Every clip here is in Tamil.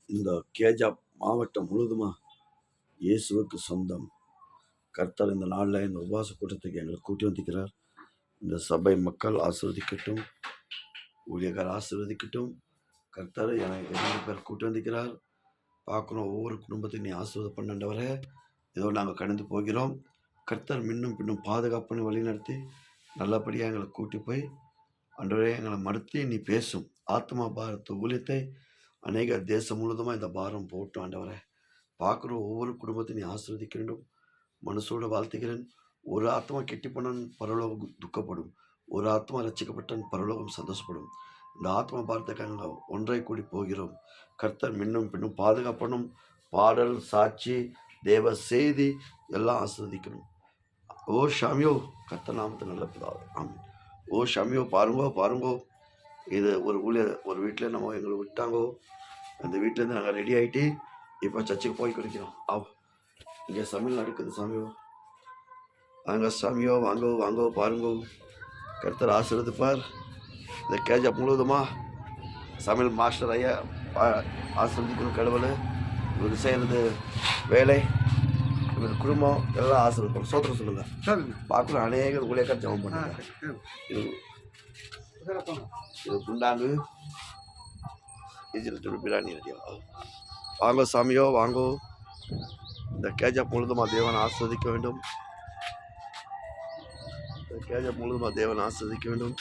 இந்த கேஜா மாவட்டம் முழுவதுமா இயேசுவுக்கு சொந்தம். கர்த்தர் இந்த நாளில் இந்த உபவாச கூட்டத்துக்கு எங்களை கூட்டி வந்திருக்கிறார். இந்த சபை மக்கள் ஆசீர்வதிக்கட்டும், ஊழியர்கள் ஆசீர்வதிக்கட்டும். கர்த்தர் எனக்கு 2 பேர் கூட்டி வந்திருக்கிறார். பார்க்கணும், ஒவ்வொரு குடும்பத்தையும் நீ ஆசீர்வாதம் பண்ணண்டவரே. ஏதோ நாங்கள் கடந்து போகிறோம். கர்த்தர் பின்னும் பாதுகாப்புன்னு வழி நடத்தி நல்லபடியாக எங்களை கூட்டி போய் ஆண்டவரே எங்களை மறுத்து நீ பேசும் ஆத்மா பாரத்தை ஊழியத்தை அநேக தேசம் முழுவதுமாக இந்த பாரம் போட்டு ஆண்டவரே பார்க்குற ஒவ்வொரு குடும்பத்தையும் நீ ஆசீர்வதிக்க வேண்டும். மனசோடு வாழ்த்துகிறேன். ஒரு ஆத்மா கெட்டி போனான் பரலோகம் துக்கப்படும், ஒரு ஆத்மா ரசிக்கப்பட்டான் பரலோகம் சந்தோஷப்படும். இந்த ஆத்மா பாரத்துக்காக ஒன்றை கூடி போகிறோம். கர்த்தர் பின்னும் பாதுகாப்பணும். பாடல், சாட்சி, தேவ செய்தி எல்லாம் ஆசீர்வதிக்கணும். ஓ ஷாமியோ, கர்த்தர் நாமத்தை நல்ல பிதாவே, ஆமென். ஓ ஷாமியோ, பாருங்கோ இது ஒரு வீட்டில் நம்ம எங்களை விட்டாங்கோ. அந்த வீட்டிலேருந்து நாங்கள் ரெடி ஆகிட்டு இப்போ சர்ச்சுக்கு போய் குடிக்கிறோம். இங்கே சமையல் நடக்குது. சாமியோ வாங்க, சாமியோ வாங்கோ பாருங்கோ. கர்த்தர் ஆசீர்வதிப்பார். இந்த கேஜா முழுவதுமா சமையல் மாஸ்டர் ஐயா ஆசீர்வதிக்கணும். கடவுள் இவர் செய்கிறது வேலை, இவர் குடும்பம் எல்லாம் ஆசீர்வதிக்கணும். சோத்திரம் சொல்லுங்கள். பார்க்குற அநேக ஊழியக்கார ஜெபம் பண்ணுங்க. இது குண்டாங்கு இதில் பிரியாணி ரெடியா. வாங்கோ சாமியோ வாங்கோ. இந்த கேஜா முழுதுமா தேவன் ஆஸ்வதிக்க வேண்டும். இந்த கேஜா முழுதுமா தேவன் ஆஸ்வதிக்க வேண்டும்.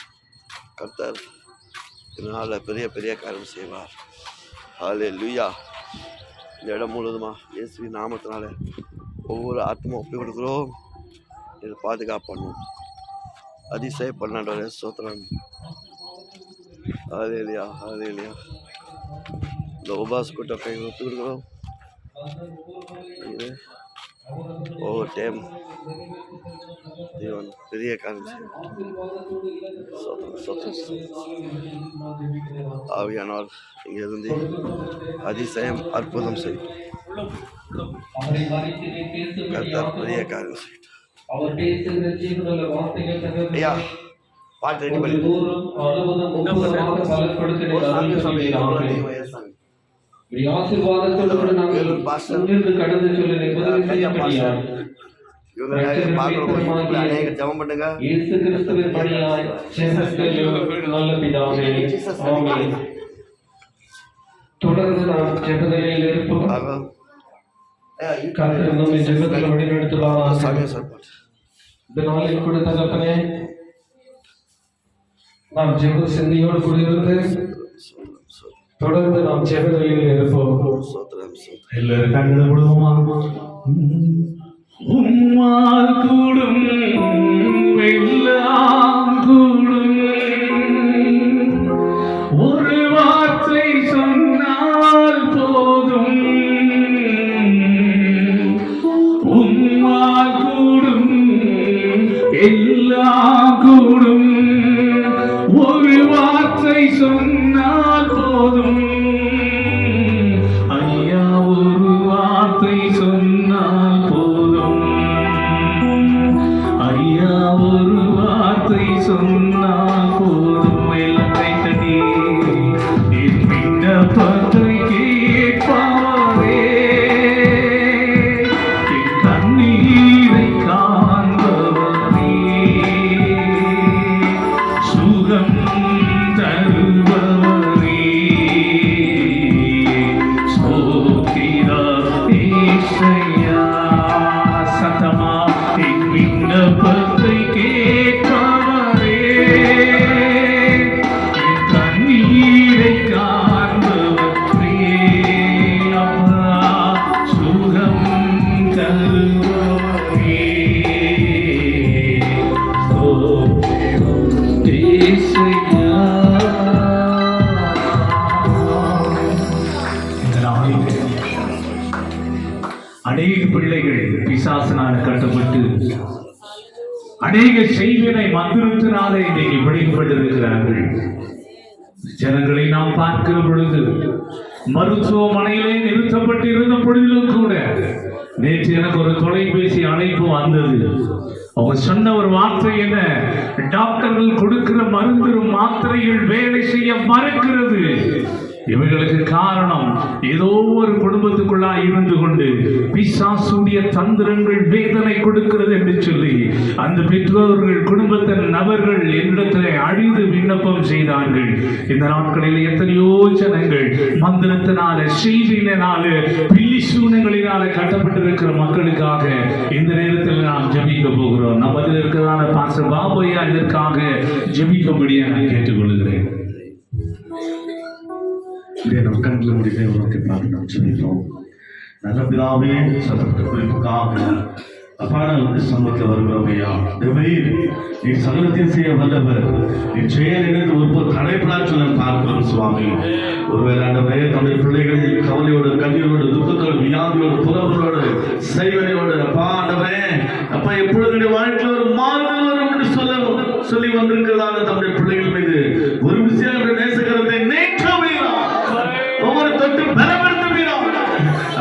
கர்த்தர் இதனால் பெரிய காரியம் செய்வார். ஹல்லேலூயா. இந்த இடம் முழுதுமா இயேசுவின் நாமத்தினால ஒவ்வொரு ஆத்மா ஒப்பி கொடுக்குறோம். இதை பாதுகாப்பண்ணும், அதிசய பண்ணாண்டவரே ஸ்தோத்திரம். ஹல்லேலூயா. இந்த உபாச கூட்டத்தை ஒப்பு கொடுக்குறோம். ஒவ்வொரு டைம் தேவன் பெரிய காரியம் ஆவியானவர் இங்கிருந்து அதிசயம் அற்புதம் செய்யும். கர்த்தர் பெரிய காரியம் செய்யும். ஐயா பாட்டு ரெடி பண்ணி அநேக ஜெபம் பண்ணுங்க. தொடர்ந்து நாம் ஜெபத்தில் இருப்போம். ஜெபத்தில் வழிநடத்துவார். இந்த நாளில் கூட தகப்பனே நாம் ஜெப சிந்தையோடு கூடியிருந்து தொடர்ந்து நாம் ஜெபத்தில் இருப்போம். எல்லாரும் கண்களை விடுவோமா? உம்மால் கூடும் எல்லாம் கூடும், ஒரு வார்த்தை சொன்னால் போதும். உம்மால் கூடும் எல்லாம் கூடும், ஒரு வார்த்தை சொன்னால் போதும். ஐயா ஒரு வார்த்தை சொன்னால் போதும். ஐயா ஒரு வார்த்தை சொன்னால் போதும். எல்லை தடி என் விண்ணப்பத்தை கேட்பாரே, என் கண்ணீரை காண்பவரே, சுகம் தருபவரே, ஸ்தோத்திரா ஏசையா. சத்தமா என் விண்ணப்பத்தை கேட்பவரே, என் கண்ணீரை காண்பவரே, அப்பா சுகம் தருபவரே, ஸ்தோத்திரம் ஏசையா. இந்த நாளில் அநேக பிள்ளைகள் பிசாசினால் கட்டப்பட்டு அநேக செய்வினை மந்திரத்தினாலே இன்னைக்கு பிடிக்கப்பட்டிருக்கிறார்கள். ஜனங்களை நாம் பார்க்கிற பொழுது மருத்துவமனையிலே நிறுத்தப்பட்டு இருந்த பொழுதிலும் கூட நேற்று எனக்கு ஒரு தொலைபேசி அழைப்பு வந்தது. அவங்க சொன்ன ஒரு வார்த்தை என்ன, டாக்டர்கள் கொடுக்கிற மருந்து மாத்திரைகள் வேலை செய்ய மறுக்கிறது. இவைகளுக்கு காரணம் ஏதோ ஒரு குடும்பத்துக்குள்ளாய் இருந்து கொண்டு பிசாசுடைய தந்திரங்கள் வேதனை கொடுக்கிறது என்று சொல்லி அந்த பெற்றோர்கள் குடும்பத்தின் நபர்கள் என்னிடத்திலே அழிந்து விண்ணப்பம் செய்தார்கள். இந்த நாட்களில் எத்தனையோ ஜனங்கள் மந்திரத்தினால செய்தியினால பில்லி சூனங்களினால கட்டப்பட்டிருக்கிற மக்களுக்காக இந்த நேரத்தில் நாம் ஜெபிக்க போகிறோம். நம்ம அதில் இருக்கிறதான பாஸ்டர் பாபையா இதற்காக ஜெபிக்கும்படியாக நான் கேட்டுக்கொள்கிறேன். நம் கண்களை முடிவை உனக்கு நாம் சொல்லிடுறோம். நல்ல பிதாவே, சத்தத்தை குறிப்புக்காக அப்பா நாங்கள் சமூகத்தில் வருகிறோம் ஐயா. தேவரீர் நீ சகலத்தையும் செய்ய வல்லவர். நீ செயல் இணைந்து ஒரு தடைப்படா சொல்ல பார்க்கிறோம் சுவாமி. ஒருவேளை ஆண்டவரே தன்னுடைய பிள்ளைகள் கவலையோடு கண்ணீரோடு துக்கத்தோடு வியாதியோடு புறவர்களோடு செய்வதையோடு அப்பா ஆண்டவரே அப்பா எப்பொழுது வாழ்க்கையில் ஒரு மாறுதல் வரும் என்று சொல்லி வந்திருக்கிறதான தன்னுடைய பிள்ளைகள் மீது ஒரு விஷயம் நேசகரத்தை நேற்றவீரா ஒவ்வொரு தொட்டு பலப்படுத்துவீரா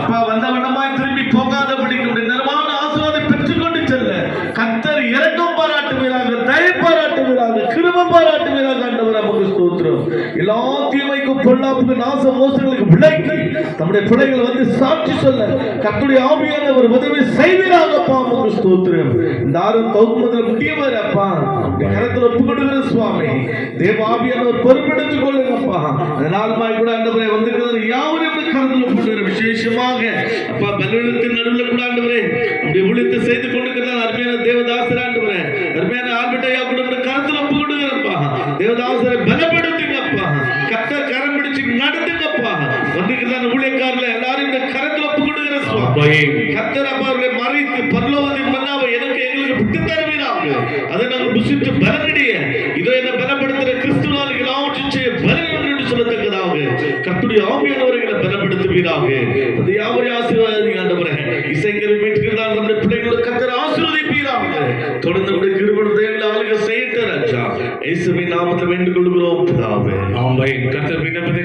அப்பா வந்த வண்ணமாய் திரும்பி போகாதபடிக்கு நிர்வாண ஆசீர்வாதத்தை பெற்றுக்கொண்டு செல்ல கர்த்தர் இரக்கம் பாராட்டுவீராக, தயை பாராட்டுவீராக, கிருபை பாராட்டுவீராக. ஆண்டவர் நமக்கு ஸ்தோத்திரம். எல்லா தீமைக்கும் பொல்லாப்புக்கு நாச மோசங்களுக்கு விலக்கி நம்முடைய பிள்ளைகள் வந்து சாட்சி சொல்ல கர்த்தருடைய ஆவியானவர் உதவி செய்வீராகப்பா. நமக்கு ஸ்தோத்திரம். இந்த ஆறும் தௌமத்தில் முடியவர் அப்பா கரத்தில் ஒப்புக்கொடுகிற சுவாமி தேவ ஆவியானவர் பொறுப்பெடுத்துக் கொள்ளுங்கப்பா. அதனால் கூட ஆண்டவரை வந்திருக்கிறது யாவரும் கரத்தில் ஒப்புக்கொடுகிற விசேஷமாக அப்பா பலவீனத்தின் நடுவில் கூட ஆண்டவரே அப்படி ஊழியத்தை செய்து கொண்டிருக்கிறார் அருமையான தேவதாசர் ஆண்டவரே அருமையான ஆல்பர்ட்டையா கூட கரத்தில் ஒப்புக்கொடுகிறப்பா. தேவதாசரை பலப்படுத்துங்கப்பா. கர்த்தர் கரம் பிடிச்சு நடத்துங்கப்பா. வந்திருக்கிறதான ஊழியக்காரர்கள் எல்லாரும் இந்த கரத்தில் ஒப்புக்கொடுகிற சுவாமி கர்த்தர் அப்பா அவர்களை மறைத்து பரலோகத்தின் மன்னாவை எனக்கு எங்களுக்கு விட்டு தருவீராக. அதை நாங்கள் புசித்து பலனடைய இதோ என்ன பலப்படுத்துகிற கிறிஸ்துவால் எல்லாவற்றையும் செய்ய பலன் என்று சொல்லத்தக்கதாக கர்த்தருடைய ஆவியானவர்களை பலப்படுத்துவீராக. அது யாவரையும் ஆசீர்வாதம் ஆண்டவரே. இசைக்கருவி மீட்கிறதா நம்முடைய பிள்ளைகளோட கர்த்தர் ஆசீர்வதிப்பீராக. தொடர்ந்து நம்முடைய கிருபையை ஆளுக செய்யட்ட ராஜா இயேசுவின் நாமத்தில் வேண்டிக் கொள்கிறோம் பிதாவே. ஆமென். கர்த்தர்